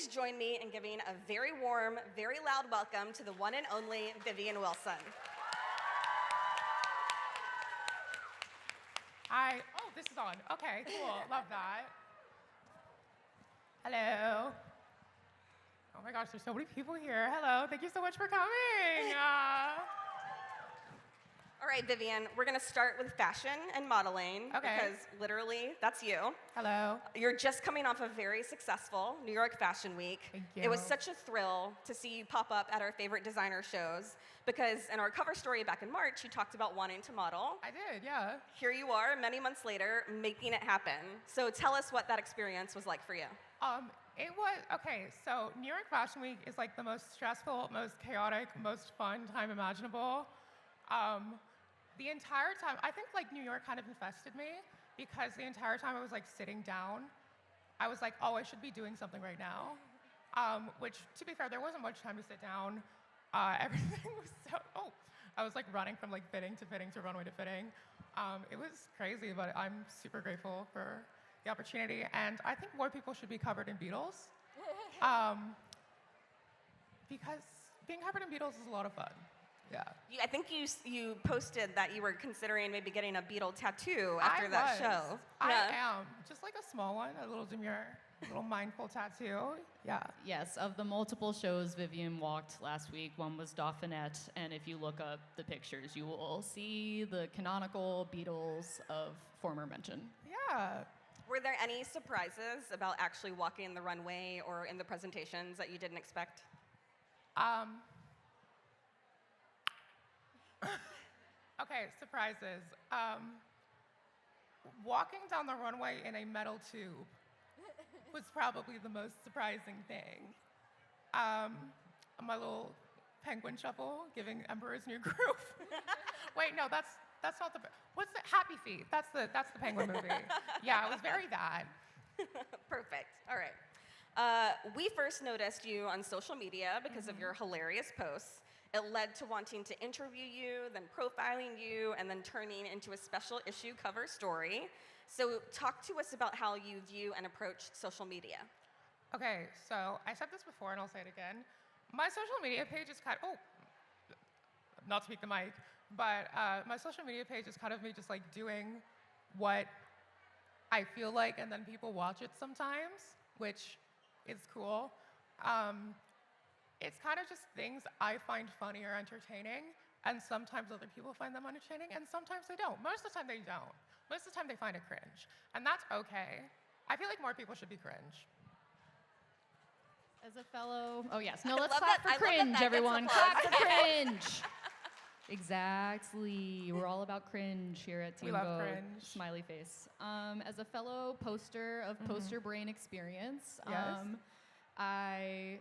please join me in giving a very warm, very loud welcome to the one and only Vivian Wilson. Hi. Oh, this is on. Okay, cool. Love that. Hello. Oh my gosh, there's so many people here. Hello. Thank you so much for coming. All right, Vivian, we're going to start with fashion and modeling because literally that's you. Hello. You're just coming off a very successful New York Fashion Week. Thank you. It was such a thrill to see you pop up at our favorite designer shows because in our cover story back in March, you talked about wanting to model. I did, yeah. Here you are, many months later, making it happen. So tell us what that experience was like for you. It was, okay, so New York Fashion Week is like the most stressful, most chaotic, most fun time imaginable. The entire time, I think like New York kind of infested me because the entire time I was like sitting down, I was like, oh, I should be doing something right now. Which, to be fair, there wasn't much time to sit down. Everything was I was like running from like fitting to fitting to runway to fitting. It was crazy, but I'm super grateful for the opportunity. And I think more people should be covered in Beatles. Because being covered in Beatles is a lot of fun. Yeah. I think you posted that you were considering maybe getting a Beatle tattoo after that show. I am. Just like a small one, a little demure, a little mindful tattoo. Yeah. Yes, of the multiple shows Vivian walked last week, one was Dauphinette, and if you look up the pictures, you will see the canonical Beatles of former mention. Yeah. Were there any surprises about actually walking the runway or in the presentations that you didn't expect? Okay, surprises. Walking down the runway in a metal tube was probably the most surprising thing. My little penguin shuffle, giving Emperor's New Groove. Wait, no, that's not the. What's the Happy Feet? That's the penguin movie. Yeah, it was very that. Perfect. All right. We first noticed you on social media because of your hilarious posts. It led to wanting to interview you, then profiling you, and then turning into a special issue cover story. So talk to us about how you view and approach social media. Okay, so I said this before and I'll say it again. My social media page is not to speak the mic, but my social media page is kind of me just like doing what I feel like, and then people watch it sometimes, which is cool. It's kind of just things I find funny or entertaining, and sometimes other people find them entertaining, and sometimes they don't. Most of the time they don't. Most of the time they find it cringe, and that's okay. I feel like more people should be cringe. As a fellow, let's clap for cringe, everyone. Clap for cringe. Exactly. We're all about cringe here at Teen Vogue. We love cringe. Smiley face. As a fellow poster of Poster Brain Experience, yes. I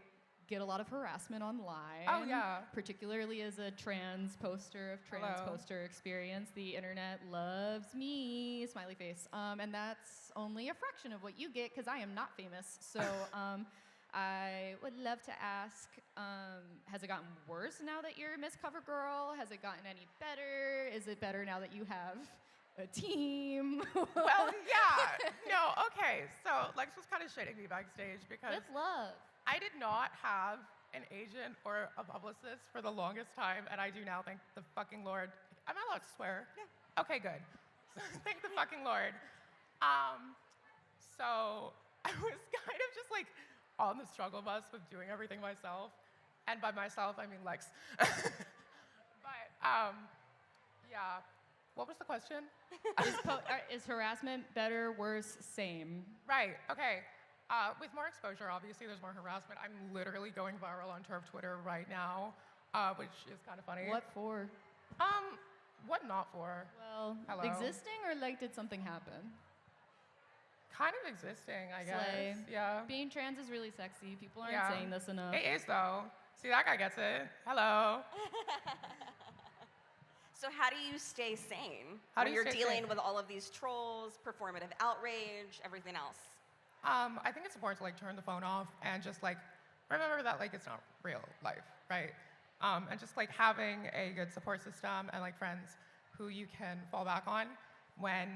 get a lot of harassment online. Oh, yeah. Particularly as a trans poster of trans poster experience. The internet loves me, smiley face. And that's only a fraction of what you get because I am not famous. So I would love to ask, has it gotten worse now that you're Miss Cover Girl? Has it gotten any better? Is it better now that you have a team? Well, yeah. No, okay. So Lex was kind of shitting me backstage because With love. I did not have an agent or a publicist for the longest time, and I do now, thank the fucking Lord. Am I allowed to swear? Yeah. Okay, good. Thank the fucking Lord. So I was kind of just like on the struggle bus with doing everything myself. And by myself, I mean Lex. But, yeah. What was the question? Is harassment better, worse, same? Right, okay. With more exposure, obviously, there's more harassment. I'm literally going viral on Twitter right now, which is kind of funny. What for? What not for? Well, Hello? existing or like did something happen? Kind of existing, I guess. Slay. Yeah. Being trans is really sexy. People aren't saying this enough. It is, though. See, that guy gets it. Hello. So how do you stay sane How do when you you're stay dealing sane? with all of these trolls, performative outrage, everything else? I think it's important to like turn the phone off and just like remember that like it's not real life, right? And just like having a good support system and like friends who you can fall back on when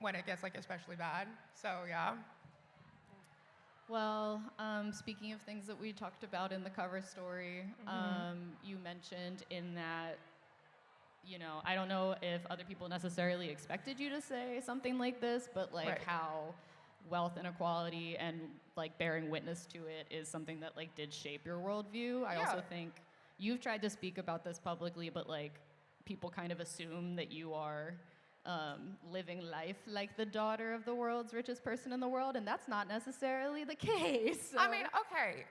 when it gets like especially bad. So yeah. Well, speaking of things that we talked about in the cover story, you mentioned in that, you know, I don't know if other people necessarily expected you to say something like this, but like Right. how wealth inequality and like bearing witness to it is something that like did shape your worldview. I also Yeah. think you've tried to speak about this publicly, but like people kind of assume that you are living life like the daughter of the world's richest person in the world, and that's not necessarily the case. I mean, okay.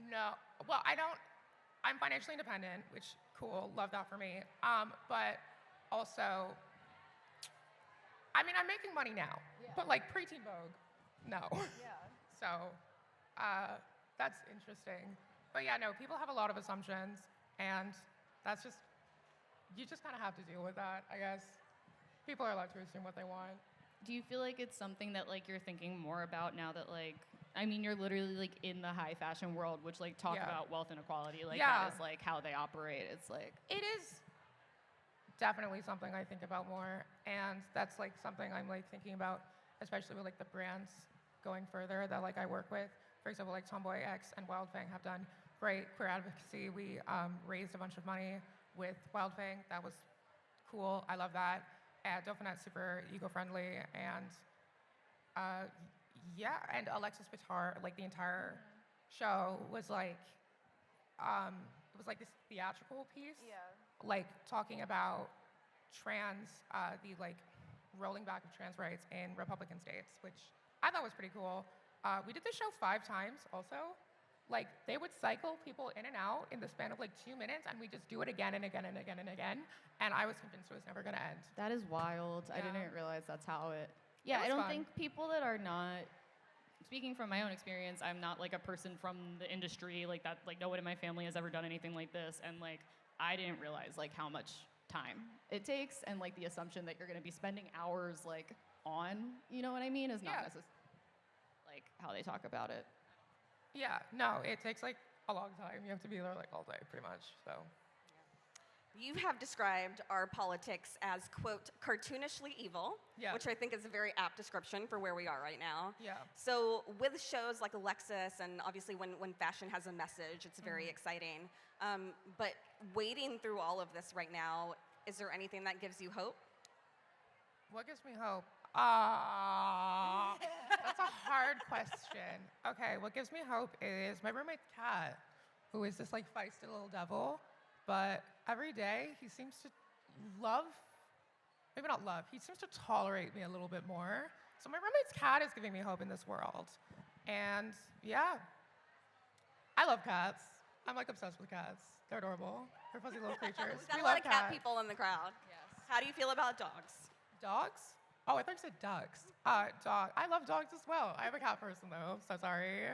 No. Well, I don't. I'm financially independent, which cool, love that for me. But also, I mean, I'm making money now, but like pre-Teen Vogue, no. yeah. So, that's interesting. But yeah, no, people have a lot of assumptions, and that's just, you just kind of have to deal with that, I guess. People are allowed to assume what they want. Do you feel like it's something that like you're thinking more about now that like, I mean, you're literally like in the high fashion world, which like talk Yeah. about wealth inequality, like Yeah. that is like how they operate. It's like, It is definitely something I think about more, and that's like something I'm like thinking about, especially with like the brands going further that like I work with. For example, like Tomboy X and Wildfang have done great queer advocacy. We raised a bunch of money with Wildfang. That was cool. I love that. And Dauphinette's super eco-friendly, and yeah, and Alexis Bitar, like the entire show was like, it was like this theatrical piece, like talking about the like rolling back of trans rights in Republican states, which I thought was pretty cool. We did the show 5 times also. Like they would cycle people in and out in the span of like 2 minutes, and we just do it again and again and again and again. And I was convinced it was never gonna end. that is wild. I Yeah. didn't realize that's how it. Yeah, was I don't fun. think people that are not. Speaking from my own experience, I'm not like a person from the industry like that. Like no one in my family has ever done anything like this, and like I didn't realize like how much time it takes, and like the assumption that you're going to be spending hours like on, you know what I mean, is not Yeah. necessarily like how they talk about it. Yeah, no, it takes like a long time. You have to be there like all day, pretty much. So You have described our politics as, quote, cartoonishly evil, Yeah. which I think is a very apt description for where we are right now. yeah, So with shows like Alexis, and obviously when fashion has a message, it's very exciting. But wading through all of this right now, is there anything that gives you hope? what gives me hope? That's a hard question. Okay, what gives me hope is my roommate Kat, who is this like feisty little devil, but every day he seems to maybe not love, he seems to tolerate me a little bit more. So my roommate's cat is giving me hope in this world. And yeah, I love cats. I'm like obsessed with cats. They're adorable. They're fuzzy little creatures. We've got We a lot love of cat cats. people in the crowd. Yes. How do you feel about dogs? Dogs? Oh, I thought you said ducks. Dog. I love dogs as well. I am a cat person though, so sorry.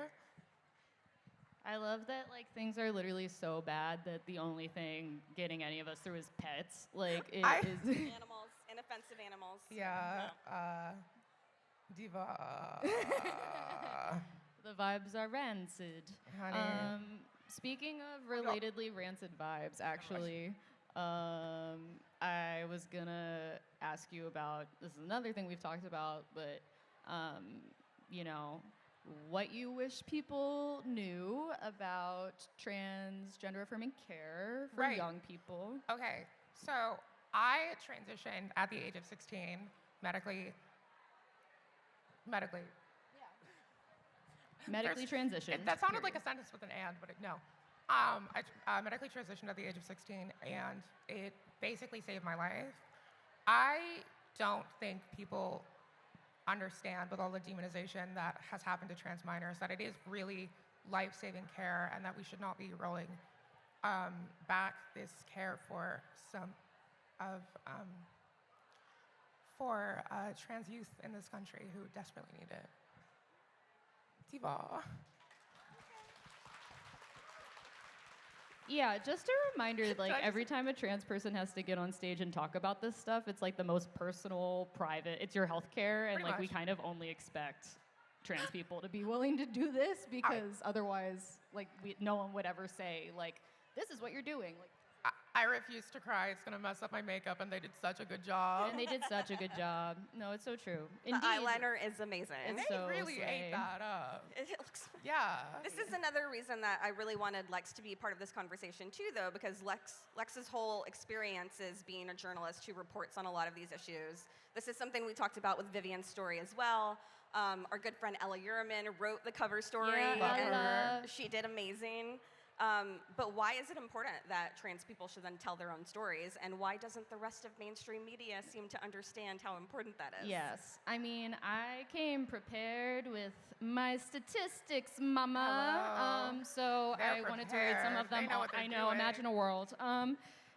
I love that like things are literally so bad that the only thing getting any of us through is pets. Like it I- is. Animals, inoffensive animals. Yeah. No. Diva. The vibes are rancid. Honey. Speaking of relatedly rancid vibes, actually, I was gonna ask you about, this is another thing we've talked about, but, you know, what you wish people knew about gender-affirming care for Right. young people. Okay, so I transitioned at the age of 16 medically. Medically There's- transitioned. That sounded period. like a sentence with an and, but no. I medically transitioned at the age of 16, and it basically saved my life. I don't think people understand, with all the demonization that has happened to trans minors, that it is really life-saving care, and that we should not be rolling back this care for trans youth in this country who desperately need it. Diva. Yeah, just a reminder, like I just- every time a trans person has to get on stage and talk about this stuff, it's like the most personal, private, it's your healthcare, and Pretty like we much. kind of only expect trans people to be willing to do this because otherwise, like no one would ever say like, this is what you're doing. Like, I refuse to cry. It's going to mess up my makeup, and they did such a good job. And they did such a good job. No, it's so true. Indeed. The eyeliner is amazing. It's They so really slay. ate that up. It looks. Yeah. This is another reason that I really wanted Lex to be part of this conversation too, though, because Lex's whole experience is being a journalist who reports on a lot of these issues. This is something we talked about with Vivian's story as well. Our good friend Ella Uriman wrote the cover story, Yeah, and Ella. she did amazing. But why is it important that trans people should then tell their own stories, and why doesn't the rest of mainstream media seem to understand how important that is? Yes. I mean, I came prepared with my statistics, mama. Hello. So They're I wanted to read some of prepared. them. They know what they're I know, doing. imagine a world.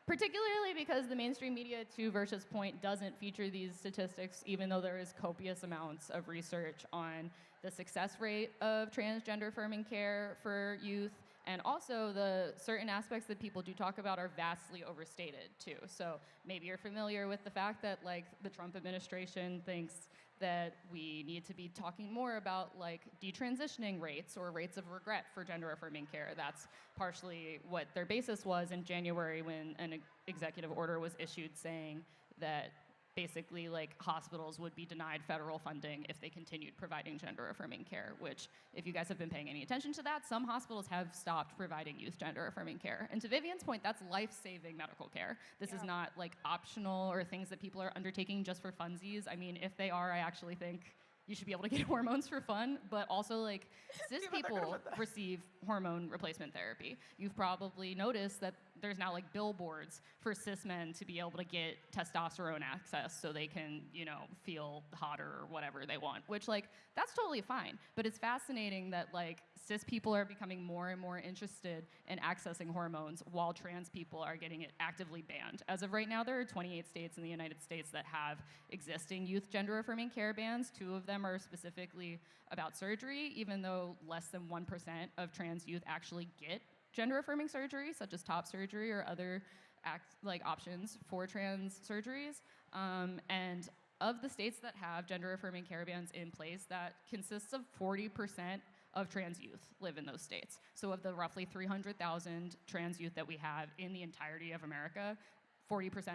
Particularly because the mainstream media, to Versha's point, doesn't feature these statistics, even though there is copious amounts of research on the success rate of transgender affirming care for youth, and also the certain aspects that people do talk about are vastly overstated too. So maybe you're familiar with the fact that like the Trump administration thinks that we need to be talking more about like detransitioning rates or rates of regret for gender affirming care. That's partially what their basis was in January when an executive order was issued saying that basically like hospitals would be denied federal funding if they continued providing gender affirming care, which if you guys have been paying any attention to that, some hospitals have stopped providing youth gender affirming care. And to Vivian's point, that's life-saving medical care. This is not like optional or things that people are undertaking just for funsies. I mean, if they are, I actually think you should be able to get hormones for fun, but also like cis people receive hormone replacement therapy. You've probably noticed that there's now like billboards for cis men to be able to get testosterone access so they can, you know, feel hotter or whatever they want, which like, that's totally fine. But it's fascinating that like cis people are becoming more and more interested in accessing hormones while trans people are getting it actively banned. As of right now, there are 28 states in the United States that have existing youth gender affirming care bans. 2 of them are specifically about surgery, even though less than 1% of trans youth actually get gender affirming surgery, such as top surgery or other options for trans surgeries. And of the states that have gender affirming care bans in place, that consists of 40% of trans youth live in those states. So of the roughly 300,000 trans youth that we have in the entirety of America, 40%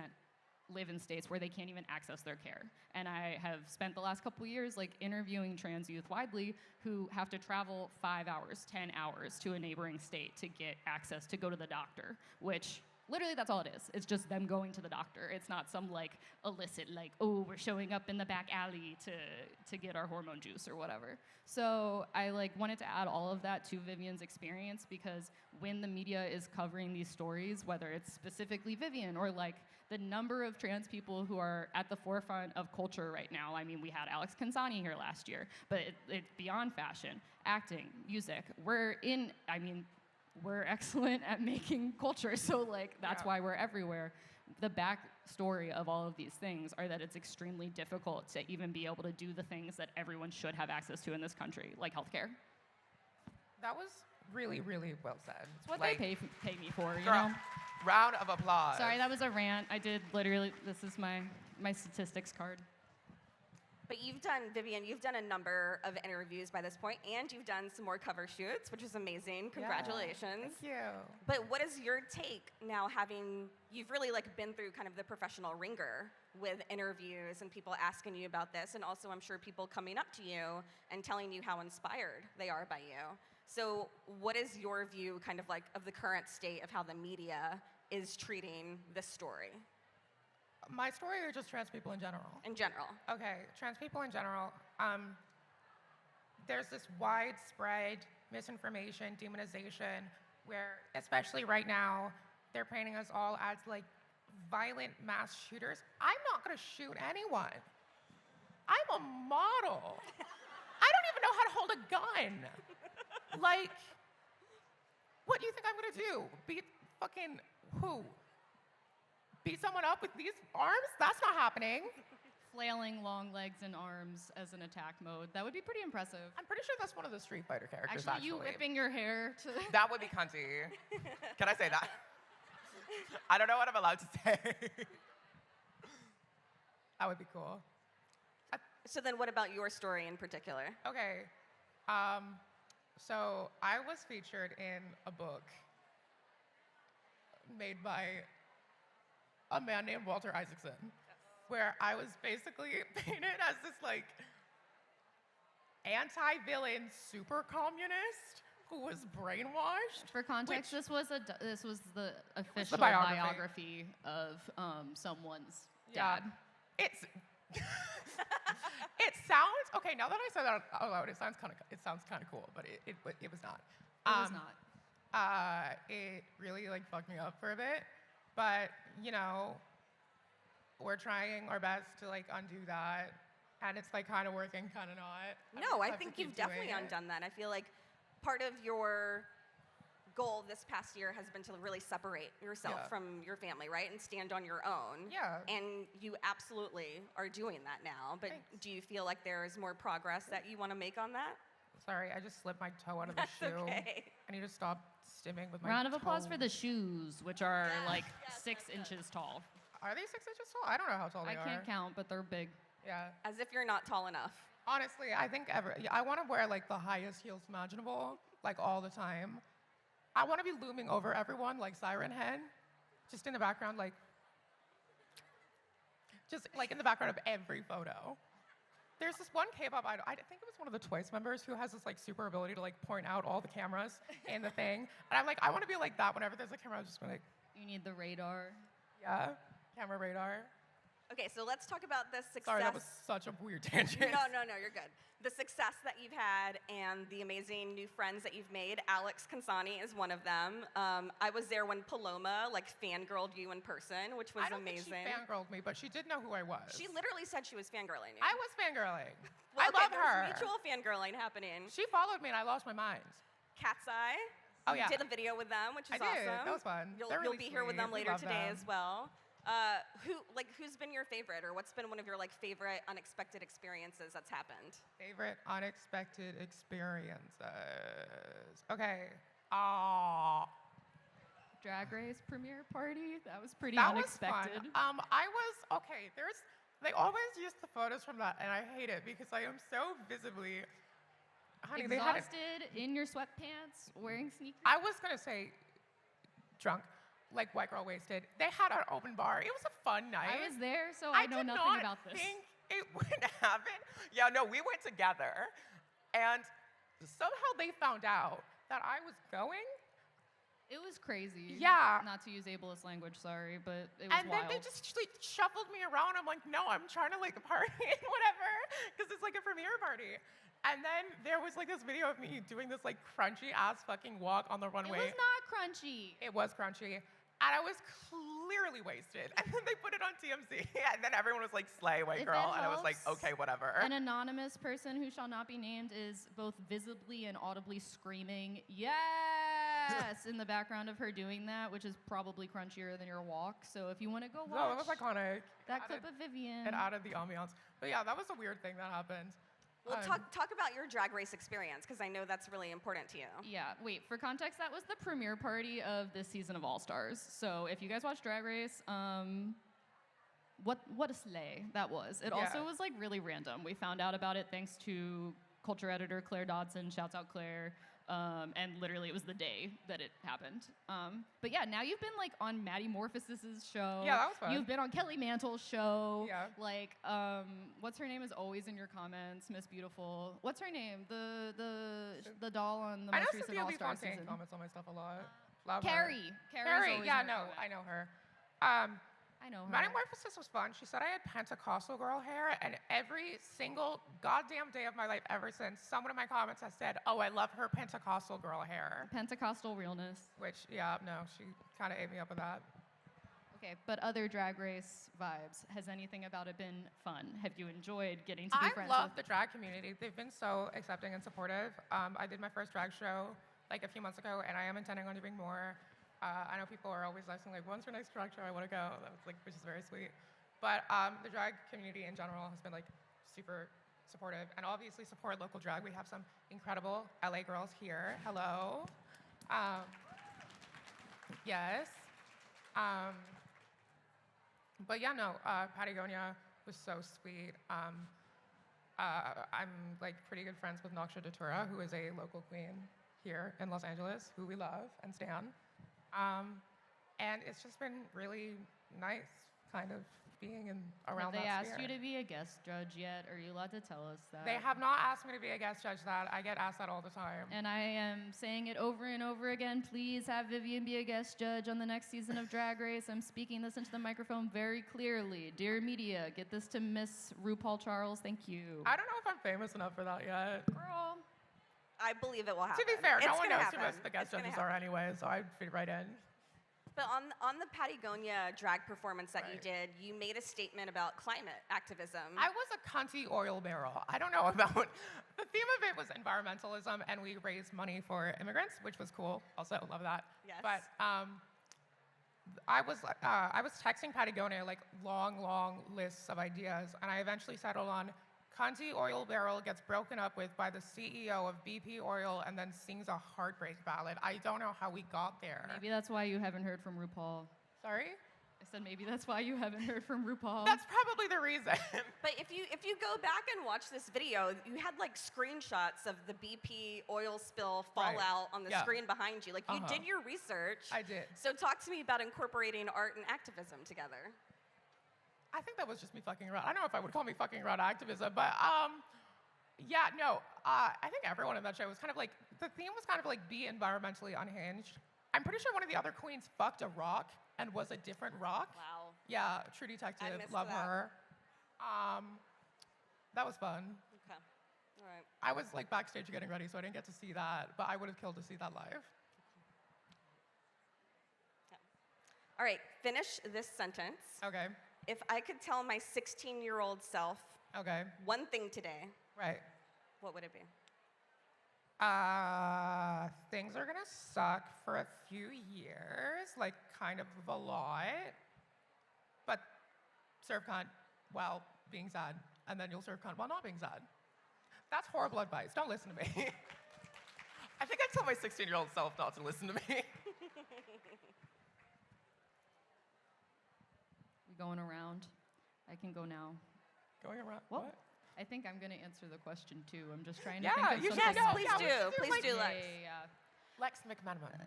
live in states where they can't even access their care. And I have spent the last couple years like interviewing trans youth widely who have to travel 5 hours, 10 hours to a neighboring state to get access to go to the doctor, which literally that's all it is. It's just them going to the doctor. It's not some like illicit like, oh, we're showing up in the back alley to get our hormone juice or whatever. So I like wanted to add all of that to Vivian's experience, because when the media is covering these stories, whether it's specifically Vivian or like the number of trans people who are at the forefront of culture right now. I mean, we had Alex Kansani here last year, but it's beyond fashion, acting, music. We're excellent at making culture, so like that's why we're everywhere. The backstory of all of these things are that it's extremely difficult to even be able to do the things that everyone should have access to in this country, like healthcare. That was really, really well said. It's what Like, they pay me for, you girl, know? round of applause. Sorry, that was a rant. I did literally, this is my statistics card. But Vivian, you've done a number of interviews by this point, and you've done some more cover shoots, which is amazing. Congratulations. Thank you. But what is your take now, you've really like been through kind of the professional ringer with interviews and people asking you about this, and also I'm sure people coming up to you and telling you how inspired they are by you. So what is your view kind of like of the current state of how the media is treating this story? My story or just trans people in general? In general. Okay, trans people in general. There's this widespread misinformation, demonization, where, especially right now, they're painting us all as like violent mass shooters. I'm not gonna shoot anyone. I'm a model. I don't even know how to hold a gun. Like, what do you think I'm gonna do? Beat fucking who? Beat someone up with these arms? That's not happening. Flailing long legs and arms as an attack mode. That would be pretty impressive. I'm pretty sure that's one of the Street Fighter characters, Actually, you whipping your hair to... That would be cunty. Can I say that? I don't know what I'm allowed to say. That would be cool. So then what about your story in particular? Okay. So I was featured in a book made by a man named Walter Isaacson, where I was basically painted as this like anti-villain super communist who was brainwashed. For context, this was the official biography. of someone's Yeah. dad. It's it sounds okay. Now that I said that out loud, it sounds kind of cool, but it was not. It was not. It really like fucked me up for a bit, but you know, we're trying our best to like undo that, and it's like kind of working, kind of not. No, I have to think keep you've definitely doing it. undone that. I feel like part of your goal this past year has been to really separate yourself Yeah. from your family, right? And stand on your own. Yeah. And you absolutely are doing that now. But Thanks. do you feel like there is more progress that you want to make on that? Sorry, I just slipped my toe out of the That's shoe. okay. I need to stop stimming with my Round of applause toe. for the shoes, which are Yes, like yes, 6 that's inches tall. Are they 6 inches tall? I don't know how tall they I are. can't count, but they're big. Yeah. As if you're not tall enough. Honestly, I think I want to wear like the highest heels imaginable, like all the time. I want to be looming over everyone like Siren Head, just in the background, like in the background of every photo. There's this one K-pop idol, I think it was one of the Twice members, who has this like super ability to like point out all the cameras in the thing. And I'm like, I want to be like that whenever there's a camera. I'm just like, You need the radar. yeah, camera radar. Okay, so let's talk about the success. Sorry, that was such a weird tangent. No, you're good. The success that you've had and the amazing new friends that you've made. Alex Consani is one of them. I was there when Paloma like fangirled you in person, which was I don't amazing. think she fangirled me, but she did know who I was. She literally said she was fangirling you. I was fangirling. Well, I okay, love there was her. mutual fangirling happening. She followed me and I lost my mind. Cat's Eye. Oh, You yeah. did a video with them, which is I did. awesome. That was fun. You'll They're really be here with them sweet. We later love today them. as well. Who's been your favorite, or what's been one of your like favorite unexpected experiences that's happened? Favorite unexpected experiences. Okay. Drag Race premiere party. That was pretty That unexpected. was fun. Okay, they always use the photos from that, and I hate it because I am so visibly, honey, they had it. Exhausted, in your sweatpants, wearing sneakers. I was gonna say drunk, like white girl wasted. They had an open bar. It was a fun night. I was there, so I know did nothing not about this. think it would happen. Yeah, no, we went together, and somehow they found out that I was going. It was crazy. Yeah. Not to use ableist language, sorry, but it was And wild. then they just like, shuffled me around. I'm like, no, I'm trying to like party and whatever, because it's like a premiere party. And then there was like this video of me doing this like crunchy ass fucking walk on the It runway. was not crunchy. It was crunchy. And I was clearly wasted. And then they put it on TMZ. And then everyone was like, slay, white If girl. it And I was like, helps, okay, whatever. An anonymous person who shall not be named is both visibly and audibly screaming, yes, in the background of her doing that, which is probably crunchier than your walk. So if you want to go watch No, that was iconic. that clip of Vivian. It added the ambiance. But yeah, that was a weird thing that happened. Well, talk about your Drag Race experience, because I know that's really important to you. Yeah, wait, for context, that was the premiere party of this season of All Stars. So if you guys watch Drag Race, what a slay that was. It also was like really random. We found out about it thanks to culture editor Claire Dodson, shouts out Claire, and literally it was the day that it happened. But yeah, now you've been like on Maddie Morphosis' show. Yeah, that was fun. You've been on Kelly Mantle's show. Yeah. Like, what's her name is always in your comments, Miss Beautiful. What's her name? The doll on the I know most recent Cynthia All Lee Star Fontaine season. comments on my stuff a lot. Love her. Carrie. Carrie, yeah, no, I know her. I know her. Metamorphosis was fun. She said I had Pentecostal girl hair, and every single goddamn day of my life ever since, someone in my comments has said, oh, I love her Pentecostal girl hair. Pentecostal realness. Which, yeah, no, she kind of ate me up with that. Okay, but other Drag Race vibes. Has anything about it been fun? Have you enjoyed getting to be friends I love with? the drag community. They've been so accepting and supportive. I did my first drag show like a few months ago, and I am intending on doing more. I know people are always asking, like, when's your next drag show? I want to go. That's like, which is very sweet. But the drag community in general has been like super supportive, and obviously support local drag. We have some incredible LA girls here. Hello. Yes. But yeah, no, Patagonia was so sweet. I'm like pretty good friends with Noksha Datura, who is a local queen here in Los Angeles, who we love and stan. And it's just been really nice kind of being in Have around they that asked sphere. you to be a guest judge yet? Are you allowed to tell us that? They have not asked me to be a guest judge. That I get asked that all the time. And I am saying it over and over again. Please have Vivian be a guest judge on the next season of Drag Race. I'm speaking this into the microphone very clearly. Dear media, get this to Miss RuPaul Charles. Thank you. I don't know if I'm famous enough for that yet. Girl. I believe it will happen. To be fair, no It's one gonna knows who happen. most of the guest It's gonna judges happen. are anyway, so I'd fit right in. But on the Patagonia drag performance that you Right. did, you made a statement about climate activism. I was a cunty oil barrel. I don't know about the theme of it was environmentalism, and we raised money for immigrants, which was cool. Also, love that. Yes. But I was texting Patagonia like long lists of ideas, and I eventually settled on cunty oil barrel gets broken up with by the CEO of BP Oil and then sings a heartbreak ballad. I don't know how we got there. Maybe that's why you haven't heard from RuPaul. Sorry? I said maybe that's why you haven't heard from RuPaul. That's probably the reason. But if you go back and watch this video, you had like screenshots of the BP oil spill Right. fallout on the Yeah. screen behind you. Like you did your research. I did. So talk to me about incorporating art and activism together. I think that was just me fucking around. I don't know if I would call me fucking around activism, but yeah, no. I think everyone in that show was kind of like, the theme was kind of like be environmentally unhinged. I'm pretty sure one of the other queens fucked a rock and was a different rock. Wow. Yeah, True Detective, missed love that. her. That was fun. Okay. All right. I was like backstage getting ready, so I didn't get to see that, but I would have killed to see that live. All right. Finish this sentence. Okay, If I could tell my 16-year-old self okay, one thing today, right. what would it be? Things are gonna suck for a few years, like kind of a lot, but serve cunt while being sad, and then you'll serve cunt while not being sad. That's horrible advice. Don't listen to me. I think I'd tell my 16-year-old self not to listen to me. We going around. I can go now. Going around. Well, What? I think I'm going to answer the question too. I'm just trying to Yeah, think of you something should. Yes, else. please Yeah, we do. should do, Please like, do, Yeah, Lex. yeah, yeah. Lex McMenamin.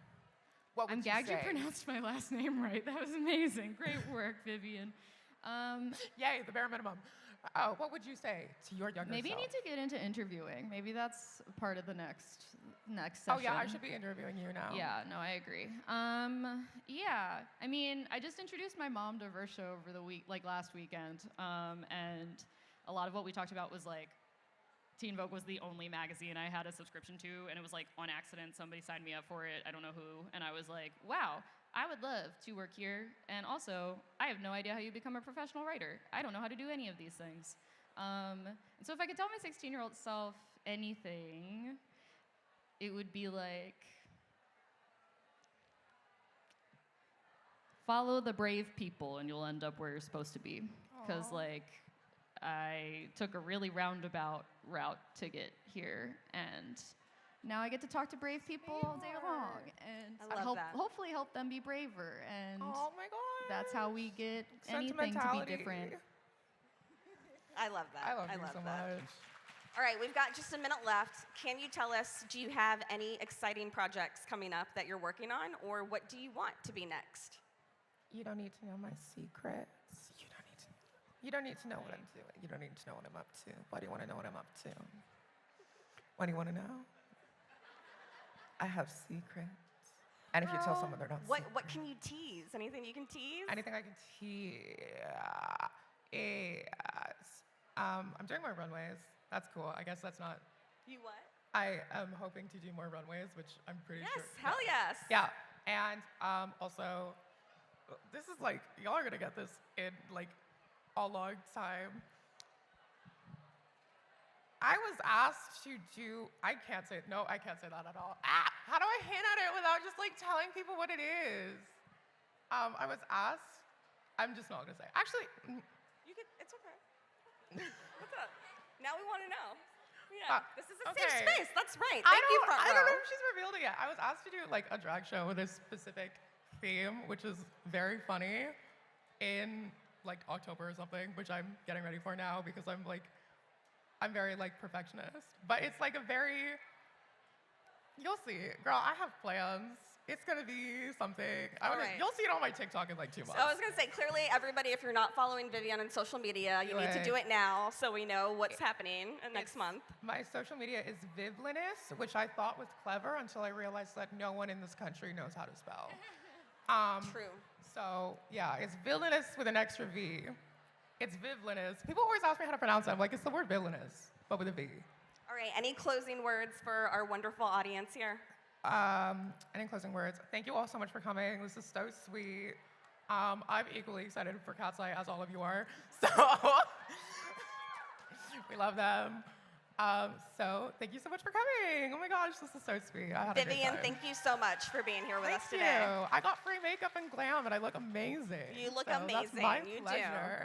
What would I'm you gagged you say? pronounced my last name right. That was amazing. Great work, Vivian. Yay, the bare minimum. What would you say to your younger Maybe you self? need to get into interviewing. Maybe that's part of the next session. Oh yeah, I should be interviewing you now. Yeah, no, I agree. Yeah, I mean, I just introduced my mom to Versha over the week, like last weekend, and a lot of what we talked about was like, Teen Vogue was the only magazine I had a subscription to, and it was like on accident, somebody signed me up for it, I don't know who, and I was like, wow, I would love to work here, and also, I have no idea how you become a professional writer. I don't know how to do any of these things. And so if I could tell my 16-year-old self anything, it would be like, follow the brave people and you'll end up where you're supposed to be. Because Aw. like, I took a really roundabout route to get here, and now I get to talk to brave people all day long, and I love that. hopefully help them be braver, and Oh my god. that's how we get anything to be Sentimentality. different. I love that. I love you so that. much. All right, we've got just a minute left. Can you tell us, do you have any exciting projects coming up that you're working on, or what do you want to be next? You don't need to know my secrets. You don't need to know what I'm doing. You don't need to know what I'm up to. Why do you want to know what I'm up to? Why do you want to know? I have secrets. And if you tell someone they're not What secret- can you tease? Anything you can tease? Anything I can tease. I'm doing more runways. That's cool. I guess that's not. You what? I am hoping to do more runways, which I'm pretty sure. Yes, hell yes. Yeah, and also, this is like, y'all are gonna get this in like a long time. I was asked to do, I can't say that at all. How do I hint at it without just like telling people what it is? I was asked, I'm just not gonna say. Actually, You could, it's okay. What's up? Now we want to know. Yeah, this is a safe okay. space. That's right. Thank you, front I don't know row. if she's revealed it yet. I was asked to do like a drag show with a specific theme, which is very funny, in like October or something, which I'm getting ready for now because I'm very like perfectionist. But it's like a very, you'll see, girl, I have plans. It's gonna be something. All right. You'll see it on my TikTok in like 2 months. So I was gonna say, clearly, everybody, if you're not following Vivian on social media, you need to do it now so we know what's happening next month. My social media is Vivliness, which I thought was clever until I realized that no one in this country knows how to spell. True. So yeah, it's Villainous with an extra V. It's Vivliness. People always ask me how to pronounce it. I'm like, it's the word villainous, but with a V. All right, any closing words for our wonderful audience here? Any closing words? Thank you all so much for coming. This is so sweet. I'm equally excited for Cat's Eye as all of you are. So we love them. So thank you so much for coming. Oh my gosh, this is so sweet. I had a great Vivian, time. thank you so much for being here with us Thank today. you. I got free makeup and glam, and I look amazing. You look So amazing. That's my You do. pleasure.